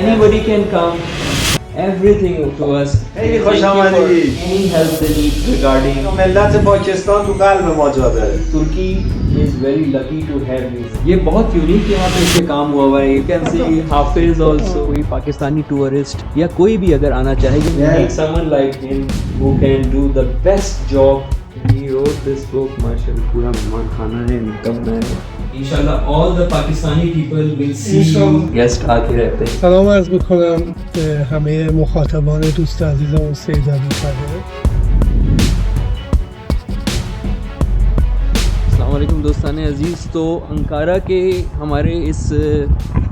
Anybody can come. Everything to us. خیلی خوش آمدید. Any help they need regarding. ملت پاکستان تو قلب ما جا داره. Turkey is very lucky to have you. ये बहुत unique यहाँ पे इससे काम हुआ हुआ है. You can see Hafiz also. कोई पाकिस्तानी टूरिस्ट या कोई भी अगर आना चाहेगी, you need someone like him who can do the best job. He wrote this book. माशाल्लाह पूरा मेहमान खाना है, निकलना है. इंशाल्लाह all the Pakistani people will see guest आते रहते हैं. سلام عرض میکنم به همه مخاطبان دوست عزیزم سید علی طاهر. अस्सलामुअलैकुम दोस्तान अज़ीज़. तो अंकारा के हमारे इस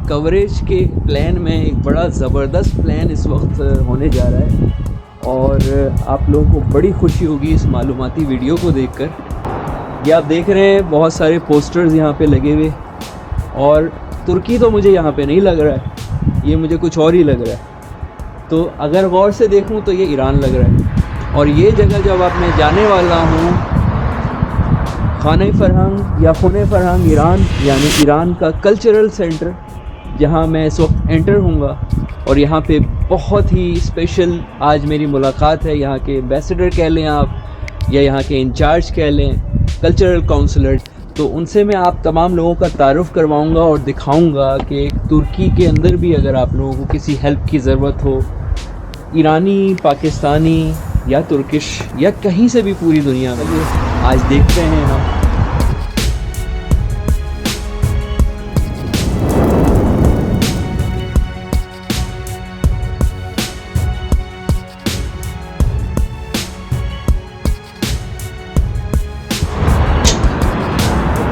कवरेज के प्लान में एक बड़ा ज़बरदस्त प्लान इस वक्त होने जा रहा है और आप लोगों को बड़ी खुशी होगी इस मालूमाती वीडियो को देखकर. ये आप देख रहे हैं बहुत सारे पोस्टर्स यहाँ पे लगे हुए और तुर्की तो मुझे यहाँ पे नहीं लग रहा है, ये मुझे कुछ और ही लग रहा है. तो अगर गौर से देखूँ तो ये ईरान लग रहा है. और ये जगह जब आप मैं जाने वाला हूँ, खाना फरहंग या खुने फरहंग ईरान, यानी ईरान का कल्चरल सेंटर, जहाँ मैं इस वक्त एंटर हूँगा. और यहाँ पे बहुत ही स्पेशल आज मेरी मुलाकात है यहाँ के एम्बेसडर कह लें आप, या यहाँ के इंचार्ज कह लें, कल्चरल काउंसलर. तो उनसे मैं आप तमाम लोगों का तारुफ़ करवाऊँगा और दिखाऊँगा कि तुर्की के अंदर भी अगर आप लोगों को किसी हेल्प की ज़रूरत हो, ईरानी, पाकिस्तानी या तुर्किश या कहीं से भी पूरी दुनिया में, आज देखते हैं हम.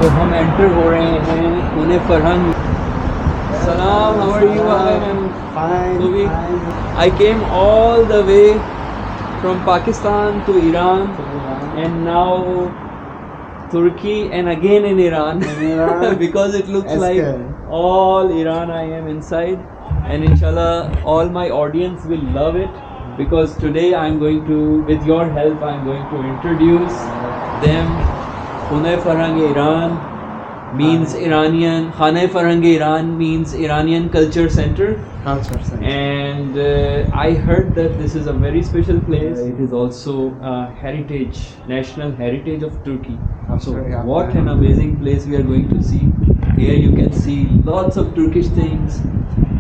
तो हम एंटर हो रहे हैं खाना फरहंग. सलाम, how are you? I came all the way from Pakistan to Iran and now Turkey and again in Iran because it looks like all Iran I am inside, and inshallah all my audience will love it because today I'm going to, with your help, I'm going to introduce them. Khana Farhang of Iran means Iranian. Khana Farhang of Iran means Iranian Culture Center. And I heard that this is a very special place. It is also heritage, national heritage of Turkey. So what an amazing place we are going to see. Here you can see lots of Turkish things.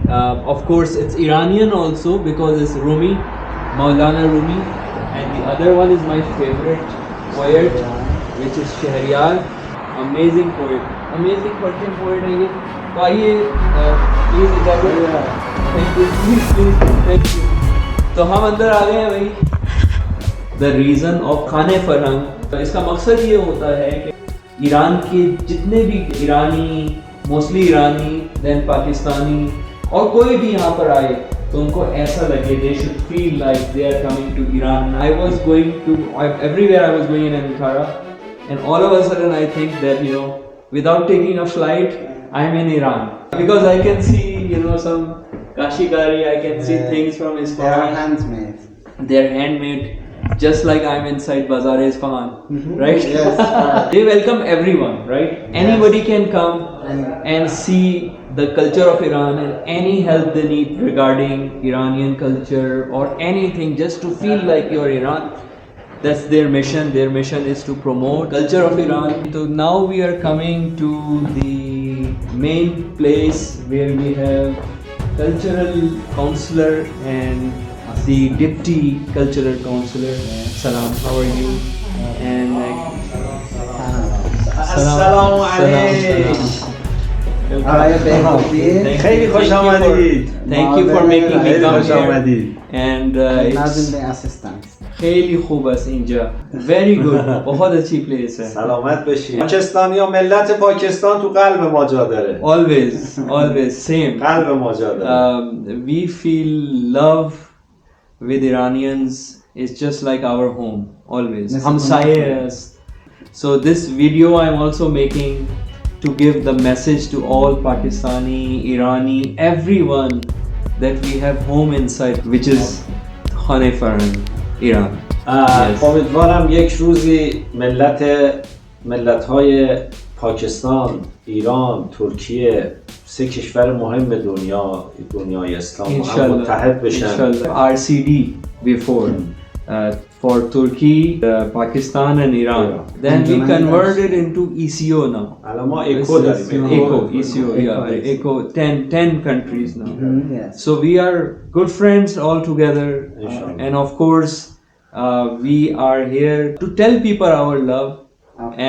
Of course it's Iranian also because it's Rumi, Maulana Rumi. And the other one is my favorite poet, which is Shahriyar. Amazing poet, amazing Persian poet है ये. तो आइए please इजाज़त. Thank you, please thank you. तो हम अंदर आ गए हैं भाई. द रीज़न ऑफ खाने फरहंग, तो इसका मकसद ये होता है कि ईरान के जितने भी ईरानी, मोस्टली ईरानी, देन पाकिस्तानी और कोई भी यहाँ पर आए तो उनको ऐसा लगे, they should feel like they are coming to Iran. I was going to everywhere I was going in Ankara, and all of a sudden I think that, you know, without taking a flight, I am in Iran because I can see, you know, some kashikari. I can see things from Isfahan. They are handmade. They are handmade, just like I'm inside Bazaar Isfahan, right? Yes. They welcome everyone, right? Anybody can come and see the culture of Iran and any help they need regarding Iranian culture or anything, just to feel like you're Iran. That's their mission. Their mission is to promote culture of Iran. So now we are coming to the main place where we have cultural counselor and the deputy cultural counselor. Salam, how are you? And Assalamu alaikum. خیلی خوش آمدید. Thank you for making me come خوش here. آمدید. And it's خیلی خوب است اینجا. Very good. बहुत अच्छी place है. سلامت باشید. پاکستانی ها، ملت پاکستان تو قلب ما جا داره. Always same. قلب ما جا داره. We feel love with Iranians. It's just like our home. Always. Hamsaye است. So this video I'm also making to give the message to all Pakistani, Irani, everyone that we have home inside, which is Khana Farhang, Iran. امیدوارم یک روزی ملت ملت‌های پاکستان، ایران، ترکیه 3 کشور مهم دنیای اسلام متحد بشن. RCD before for Turkey, Pakistan and Iran. Then we converted into ECO now. الان ما اکو داریم. ECO, yeah, ECO 10 countries now. So we are good friends all together, and of course we are here to tell people our love.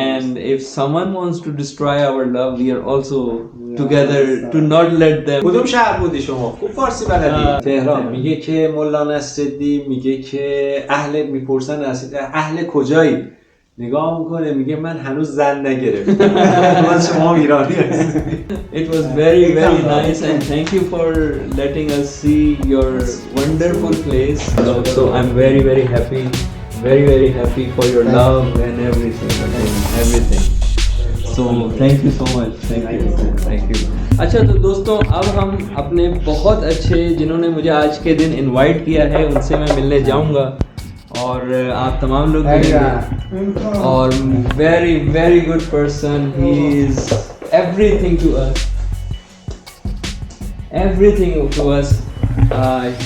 And if someone wants to destroy our love, we are also together to not let them. کدوم شهر بودی شما؟ خوب فارسی بلدی؟ تهران. میگه که مولا نصرالدین میگه که میپرسن اهل کجایی؟ نگاه میکنه میگه من هنوز زن نگرفتم. من شما ایرانی هستی. It was very nice, and thank you for letting us see your wonderful place. So I'm very happy for your love and everything. So thank you so much. Thank you. अच्छा तो दोस्तों अब हम अपने बहुत अच्छे जिन्होंने मुझे आज के दिन इनवाइट किया है उनसे मैं मिलने जाऊंगा और आप तमाम लोग मिलेंगे और very good person. He is everything to us.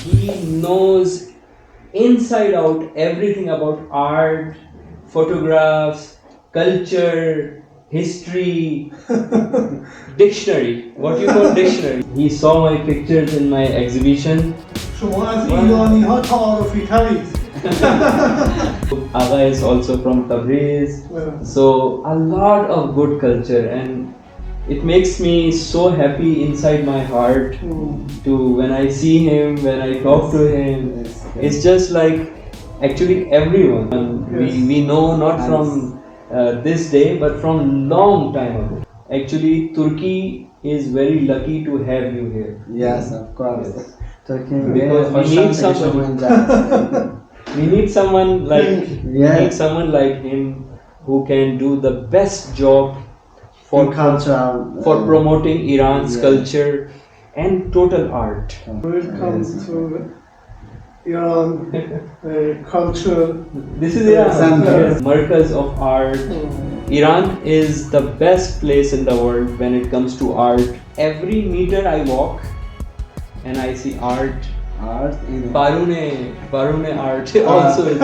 He knows inside out everything about art, photographs, culture, history, dictionary. What you call dictionary? He saw my pictures in my exhibition. شما از ایرانی‌ها تعارفی‌ترید. Aga is also from Tabriz. So a lot of good culture, and it makes me so happy inside my heart to when I see him, when I talk to him. It's just like actually everyone we know not from this day but from long time ago. Actually Turkey is very lucky to have you here. Yes, of course. Turkey we need someone like him who can do the best job for promoting Iran's culture and total art. Welcome to Iran culture. This is Iran, Markaz of art. Iran is the best place in the world when it comes to art. Every meter I walk and I see art. Barune art also is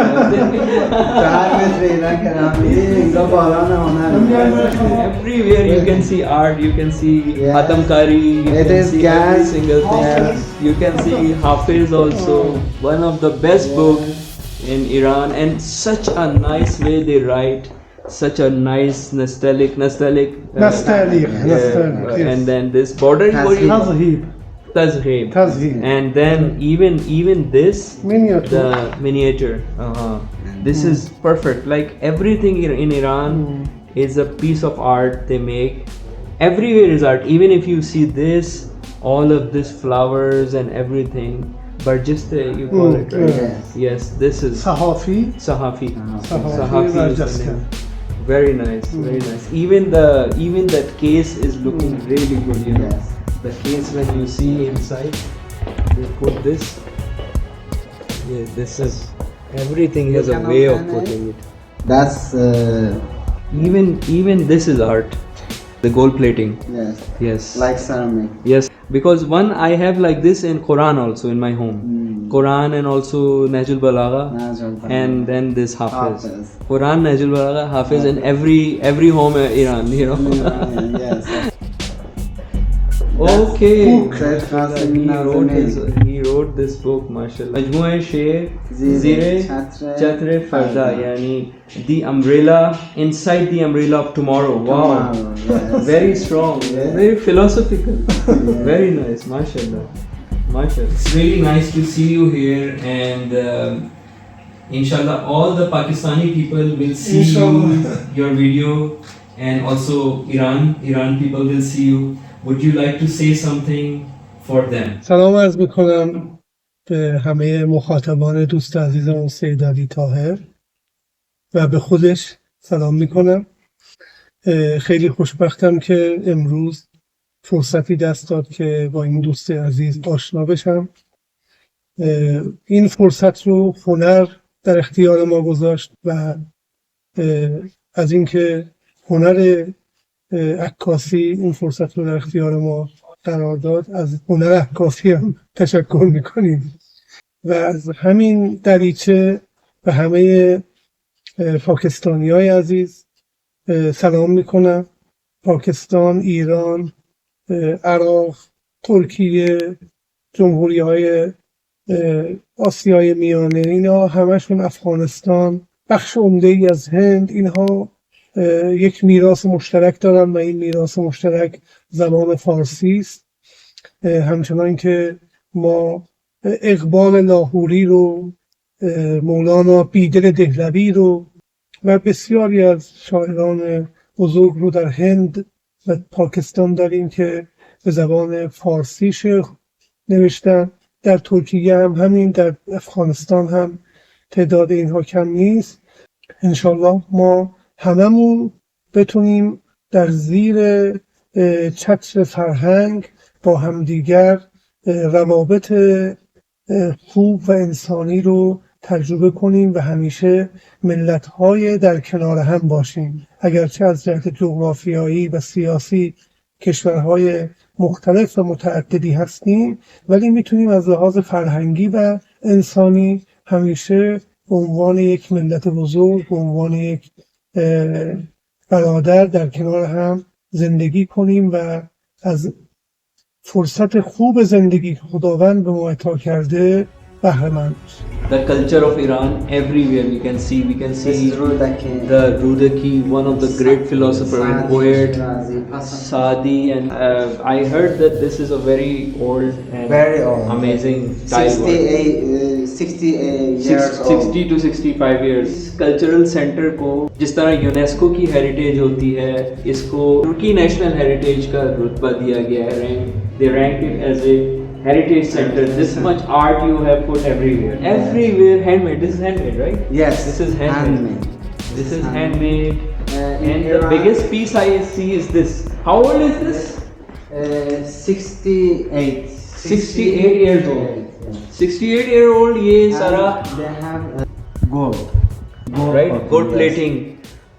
everywhere you can see art, you can see Hatamkari, you can see every single thing. You can see Hafiz also, one of the best books in Iran, and such a nice way they write, such a nice nostalgic Yes. And then this border Tazheeb. And then even this the miniature. This is perfect. Like everything in Iran is a piece of art they make. Everywhere is art. Even if you see this, all of this flowers and everything. Barjiste, you call it, right? Yes, this is Sahafi. Sahafi is the name. Very nice. Even that case is looking really good, you know. The case when you see inside, they put this. Yeah, this is everything has a way of putting it. That's even this is art. The gold plating. Yes. Like ceramic. Yes, because one I have like this in Quran also in my home. Quran and also Najul Balagha, and then this Hafiz. Quran, Najul Balagha, Hafiz in every home in Iran, you know. Yes. Okay. He wrote this book, mashallah. Majmua Sher Zire Chatre Farda, yani the umbrella inside the umbrella of tomorrow. Wow. Very strong, very philosophical. Very nice, mashallah. It's really nice to see you here, and inshallah all the Pakistani people will see your video, and also Iran people will see you. Would you like to say something for them? سلام عرض میکنم به همه مخاطبان دوست عزیزم سید علی طاهر و به خودش سلام میکنم. خیلی خوشبختم که امروز فرصتی دست داد که با این دوست عزیز آشنا بشم. این فرصت رو هنر در اختیار ما گذاشت و از اینکه هنر عکاسی این فرصت رو در اختیار ما قرار داد. از هنر عکاسی هم تشکر میکنیم و از همین دریچه به همه پاکستانی های عزیز سلام میکنم. پاکستان، ایران، عراق، ترکیه، جمهوری های آسیای میانه، اینا همشون، افغانستان، بخش عمده ای از هند، اینها یک میراث مشترک دارن و این میراث مشترک زبان فارسی است. همچنان که ما اقبال لاهوری رو، مولانا بیدل دهلوی رو و بسیاری از شاعران بزرگ رو در هند و پاکستان داریم که به زبان فارسی شعر نوشتن. در ترکیه هم همین، در افغانستان هم تعداد اینها کم نیست. انشالله ما هممون بتونیم در زیر چتر فرهنگ با همدیگر روابط خوب و انسانی رو تجربه کنیم و همیشه ملت‌های در کنار هم باشیم. اگرچه از جهت جغرافیایی و سیاسی کشورهای مختلف و متعددی هستیم، ولی میتونیم از لحاظ فرهنگی و انسانی همیشه به عنوان یک ملت بزرگ، به عنوان یک برادر در کنار هم زندگی کنیم و از فرصت خوب زندگی خداوند به ما عطا کرده بهره مند باشیم. The culture of Iran, everywhere we can see the Rudaki, one of the great philosopher and poet, Saadi, and I heard that this is a very old and amazing tile work. 60 to 65 years. Cultural center को जिस तरह UNESCO की heritage होती है, इसको तुर्की national heritage का रुतबा दिया गया है. They rank it as a heritage center. This much art you have put everywhere. Everywhere handmade. This is handmade, right? Yes. This is handmade. This is handmade. And the biggest piece I see is this. How old is this? 68. 68 years old. 68-year-old ये सारा They have gold. right gold plating.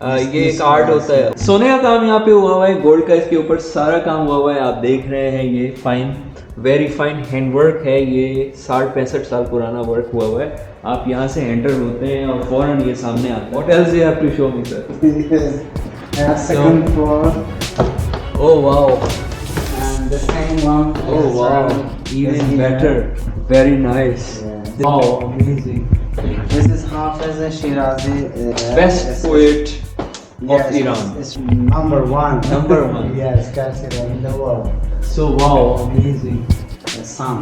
ये एक art होता है. सोने का काम यहाँ पे हुआ हुआ है, गोल्ड का इसके ऊपर सारा काम हुआ हुआ है. आप देख रहे हैं ये फाइन, वेरी फाइन हैंडवर्क है. ये 60-65 साल पुराना वर्क हुआ हुआ है. आप यहाँ से एंटर होते हैं और फौरन ये सामने आता है. What else you have to show me, sir? Second floor. Oh wow. And the same one. Oh wow. Even better. Very nice. Yeah. Wow, amazing. This is Hafiz Shirazi. Best poet of Iran. It's number one. Number one. Yes, considered in the world. So wow, amazing. The sun.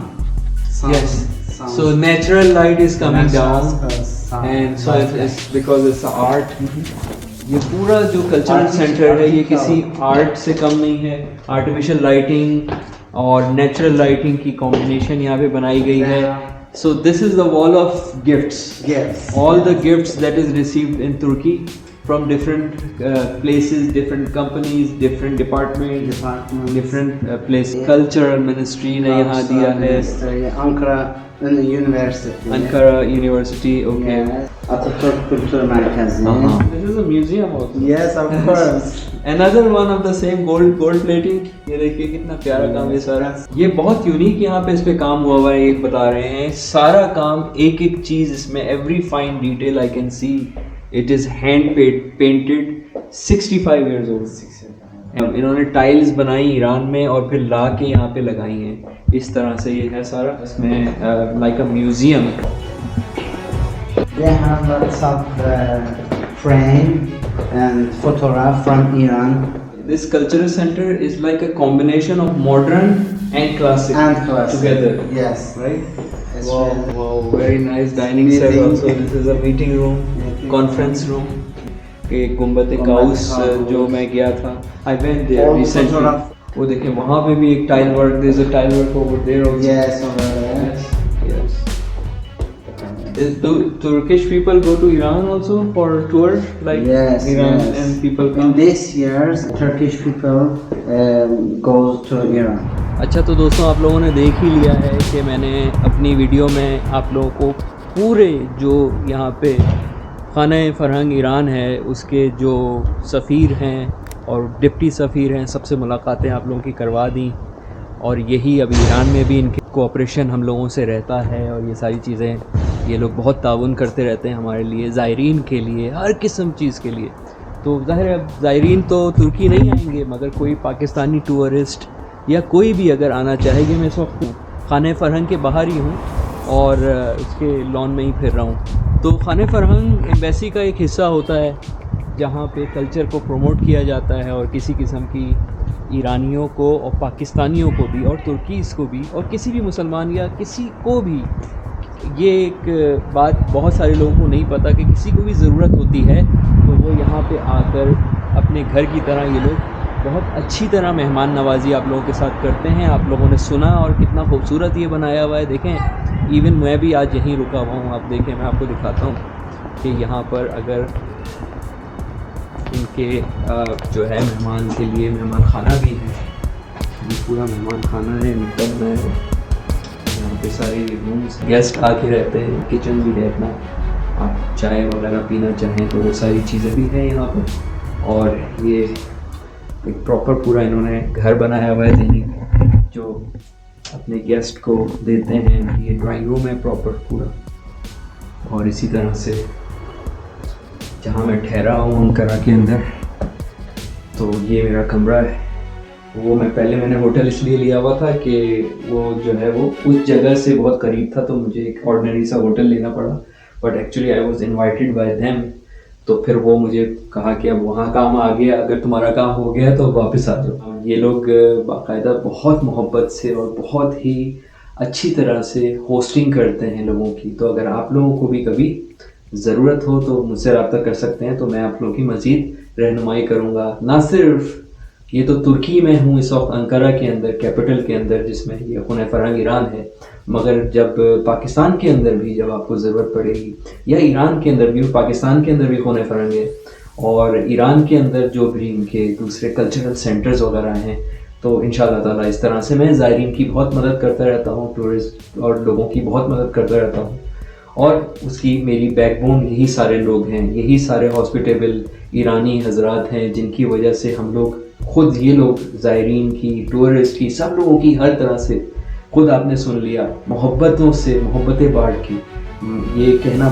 Yes. Sun. So natural light is coming down, Sun. and so it's because it's art. ये पूरा जो cultural centre है ये किसी art से कम नहीं है. Artificial lighting और नेचुरल लाइटिंग की कॉम्बिनेशन यहाँ पे बनाई गई है. So this is the wall of gifts. Yes. All the gifts that is received in Turkey from different places, different companies, different departments, different places. Cultural ministry ने यहाँ दिया है. Ankara University. Ankara University, okay. Yes. Atatürk Kültür Merkezi. This is a museum also. Yes, of course. Another one of the same gold plating. ये देखिए कितना प्यारा काम है सारा. ये बहुत यूनिक यहाँ पे इस पे काम हुआ हुआ है. एक बता रहे हैं सारा काम, एक एक चीज इसमें, every fine detail I can see. It is hand painted. 65 years old. इन्होंने टाइल्स बनाई ईरान में और फिर ला के यहाँ पे लगाई हैं. इस तरह से ये है सारा. इसमें like a museum. They have lots of frame and photograph from Iran. This cultural center is like a combination of modern and classic together. Yes. Right? It's Wow, really wow, very nice dining set Meeting. also. This is a meeting room, conference room. एक गुम्बद cows जो मैं गया था, I went there All recently. photograph. वो देखिए वहाँ पे भी एक tile work. There's a tile work over there also. Yes, over there. Yes. Do Turkish people go to Iran also for tour, like Yes, Iran yes. and people In come? this years, Turkish people goes to Iran. अच्छा, तो दोस्तों आप लोगों ने देख ही लिया है कि मैंने अपनी वीडियो में आप लोगों को पूरे जो यहाँ पे खाना फरहंग ईरान है उसके जो सफ़ीर हैं और डिप्टी सफ़ीर हैं, सबसे मुलाकातें आप लोगों की करवा दी। और यही अभी ईरान में भी इनके कोऑपरेशन हम लोगों से रहता है और ये सारी चीज़ें ये लोग बहुत ताउन करते रहते हैं हमारे लिए, ज़ायरीन के लिए, हर किस्म चीज़ के लिए। तो ज़ाहिर है अब ज़ायरीन तो तुर्की नहीं आएंगे, मगर कोई पाकिस्तानी टूरिस्ट या कोई भी अगर आना चाहेगी, मैं इस वक्त खाना फरहंग के बाहर ही हूँ और उसके लॉन में ही फिर रहा हूँ। तो खाना फरहंग एम्बेसी का एक हिस्सा होता है जहाँ पे कल्चर को प्रमोट किया जाता है और किसी किस्म की ईरानियों को और पाकिस्तानियों को भी और तुर्कीज़ को भी और किसी भी मुसलमान या किसी को भी, ये एक बात बहुत सारे लोगों को नहीं पता कि किसी को भी ज़रूरत होती है तो वो यहाँ पे आकर अपने घर की तरह ये लोग बहुत अच्छी तरह मेहमान नवाजी आप लोगों के साथ करते हैं। आप लोगों ने सुना और कितना खूबसूरत ये बनाया हुआ है। देखें, इवन मैं भी आज यहीं रुका हुआ हूँ। आप देखें, मैं आपको दिखाता हूँ कि यहाँ पर अगर इनके जो है मेहमान के लिए मेहमान खाना भी है, ये पूरा मेहमान खाना है, निकल है। यहाँ पे सारे रूम्स गेस्ट आके रहते हैं, किचन भी है अपना, आप चाय वगैरह पीना चाहें तो वो सारी चीज़ें भी हैं यहाँ पर। और ये एक प्रॉपर पूरा इन्होंने घर बनाया हुआ है देने का, जो अपने गेस्ट को देते हैं। ये ड्राइंग रूम है प्रॉपर पूरा। और इसी तरह से जहाँ मैं ठहरा हूँ अंकारा के अंदर, तो ये मेरा कमरा है। वो मैंने होटल इसलिए लिया हुआ था कि वो जो है वो उस जगह से बहुत करीब था, तो मुझे एक ऑर्डिनरी सा होटल लेना पड़ा। But actually I was invited bye them, तो फिर वो मुझे कहा कि अब वहाँ काम आ गया, अगर तुम्हारा काम हो गया तो वापस आ जाओ। ये लोग बाकायदा बहुत मोहब्बत से और बहुत ही अच्छी तरह से होस्टिंग करते हैं लोगों की। तो अगर आप लोगों को भी कभी ज़रूरत हो तो मुझसे रब्ता कर सकते हैं, तो मैं आप लोगों की मज़ीद रहनुमाई करूँगा। ना सिर्फ ये तो तुर्की में हूँ इस वक्त अंकारा के अंदर, कैपिटल के अंदर, जिसमें ये खाना फरहंग ईरान है, मगर जब पाकिस्तान के अंदर भी जब आपको ज़रूरत पड़ेगी, या ईरान के अंदर भी, पाकिस्तान के अंदर भी खाना फरहंग है, और ईरान के अंदर जो भी इनके दूसरे कल्चरल सेंटर्स वगैरह हैं, तो इंशाअल्लाह ताला इस तरह से मैं ज़ायरीन की बहुत मदद करता रहता हूँ, टूरिस्ट और लोगों की बहुत मदद करता रहता हूँ। और उसकी मेरी बैकबोन यही सारे लोग हैं, यही सारे हॉस्पिटेबल ईरानी हजरात हैं, जिनकी वजह से हम लोग खुद, ये लोग ज़ायरीन की, टूरिस्ट की, सब लोगों की हर तरह से, खुद आपने सुन लिया, मोहब्बतों से मोहब्बतें बांट की। ये कहना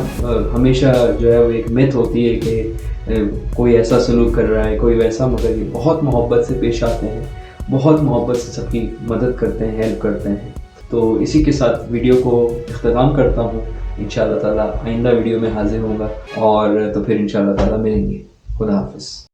हमेशा जो है वो एक मिथ होती है कि कोई ऐसा सलूक कर रहा है, कोई वैसा, मगर ये बहुत मोहब्बत से पेश आते हैं, बहुत मोहब्बत से सबकी मदद करते हैं, हेल्प करते हैं। तो इसी के साथ वीडियो को इख्तिताम करता हूँ। इंशाअल्लाह ताला आइंदा वीडियो में हाजिर होगा, और तो फिर इंशाअल्लाह ताला मिलेंगे। खुदा हाफिज़।